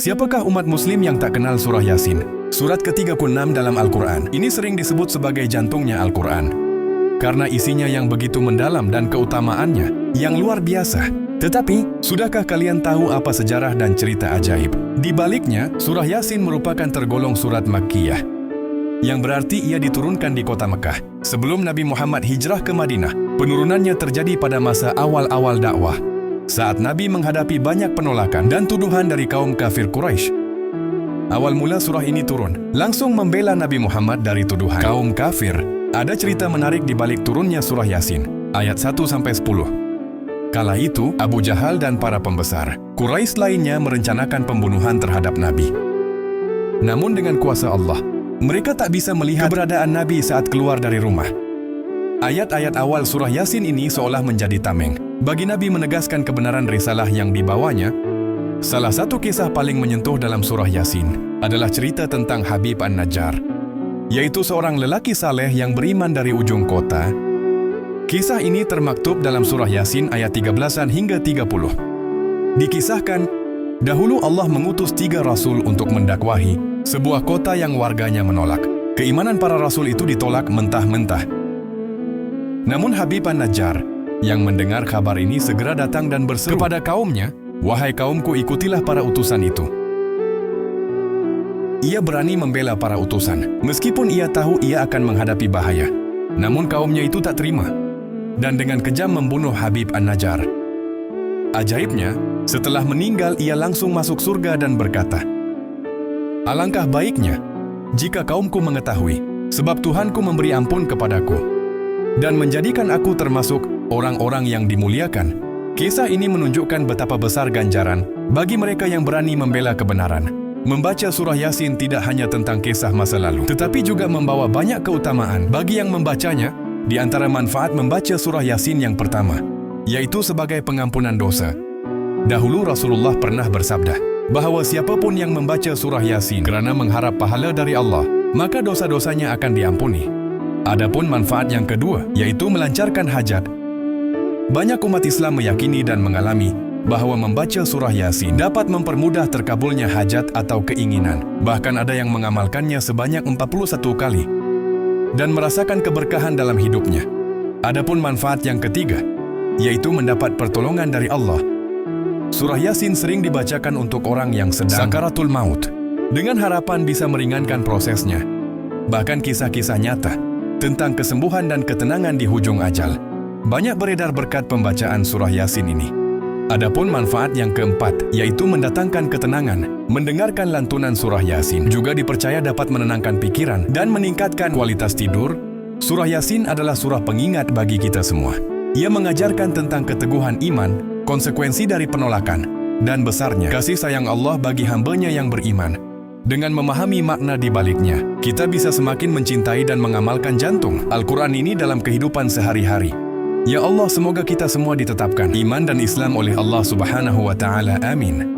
Siapakah umat muslim yang tak kenal surah Yasin? Surat ke-36 dalam Al-Quran. Ini sering disebut sebagai jantungnya Al-Quran, karena isinya yang begitu mendalam dan keutamaannya yang luar biasa. Tetapi, sudahkah kalian tahu apa sejarah dan cerita ajaib di baliknya? Surah Yasin merupakan tergolong surat Makkiyah, yang berarti ia diturunkan di kota Mekah. Sebelum Nabi Muhammad hijrah ke Madinah, penurunannya terjadi pada masa awal-awal dakwah, saat Nabi menghadapi banyak penolakan dan tuduhan dari kaum kafir Quraisy. Awal mula surah ini turun, langsung membela Nabi Muhammad dari tuduhan kaum kafir. Ada cerita menarik di balik turunnya surah Yasin, ayat 1-10. Kala itu, Abu Jahal dan para pembesar Quraisy lainnya merencanakan pembunuhan terhadap Nabi. Namun dengan kuasa Allah, mereka tak bisa melihat keberadaan Nabi saat keluar dari rumah. Ayat-ayat awal surah Yasin ini seolah menjadi tameng bagi Nabi menegaskan kebenaran risalah yang dibawanya. Salah satu kisah paling menyentuh dalam surah Yasin adalah cerita tentang Habib An-Najjar, yaitu seorang lelaki saleh yang beriman dari ujung kota. Kisah ini termaktub dalam surah Yasin ayat 13 hingga 30. Dikisahkan, dahulu Allah mengutus 3 rasul untuk mendakwahi sebuah kota yang warganya menolak. Keimanan para rasul itu ditolak mentah-mentah. Namun Habib An-Najjar yang mendengar kabar ini segera datang dan berseru kepada kaumnya, "Wahai kaumku, ikutilah para utusan itu." Ia berani membela para utusan, meskipun ia tahu ia akan menghadapi bahaya. Namun kaumnya itu tak terima, dan dengan kejam membunuh Habib An-Najjar. Ajaibnya, setelah meninggal ia langsung masuk surga dan berkata, "Alangkah baiknya jika kaumku mengetahui, sebab Tuhanku memberi ampun kepadaku dan menjadikan aku termasuk orang-orang yang dimuliakan." Kisah ini menunjukkan betapa besar ganjaran bagi mereka yang berani membela kebenaran. Membaca surah Yasin tidak hanya tentang kisah masa lalu, tetapi juga membawa banyak keutamaan bagi yang membacanya. Di antara manfaat membaca surah Yasin yang pertama, yaitu sebagai pengampunan dosa. Dahulu Rasulullah pernah bersabda bahwa siapapun yang membaca surah Yasin kerana mengharap pahala dari Allah, maka dosa-dosanya akan diampuni. Adapun manfaat yang kedua, yaitu melancarkan hajat. Banyak umat Islam meyakini dan mengalami bahwa membaca surah Yasin dapat mempermudah terkabulnya hajat atau keinginan. Bahkan ada yang mengamalkannya sebanyak 41 kali dan merasakan keberkahan dalam hidupnya. Adapun manfaat yang ketiga, yaitu mendapat pertolongan dari Allah. Surah Yasin sering dibacakan untuk orang yang sedang sakaratul maut, dengan harapan bisa meringankan prosesnya. Bahkan kisah-kisah nyata tentang kesembuhan dan ketenangan di hujung ajal banyak beredar berkat pembacaan surah Yasin ini. Adapun manfaat yang keempat, yaitu mendatangkan ketenangan. Mendengarkan lantunan surah Yasin juga dipercaya dapat menenangkan pikiran dan meningkatkan kualitas tidur. Surah Yasin adalah surah pengingat bagi kita semua. Ia mengajarkan tentang keteguhan iman, konsekuensi dari penolakan, dan besarnya kasih sayang Allah bagi hambanya yang beriman. Dengan memahami makna di baliknya, kita bisa semakin mencintai dan mengamalkan jantung Al-Quran ini dalam kehidupan sehari-hari. Ya Allah, semoga kita semua ditetapkan iman dan Islam oleh Allah Subhanahu wa Ta'ala. Amin.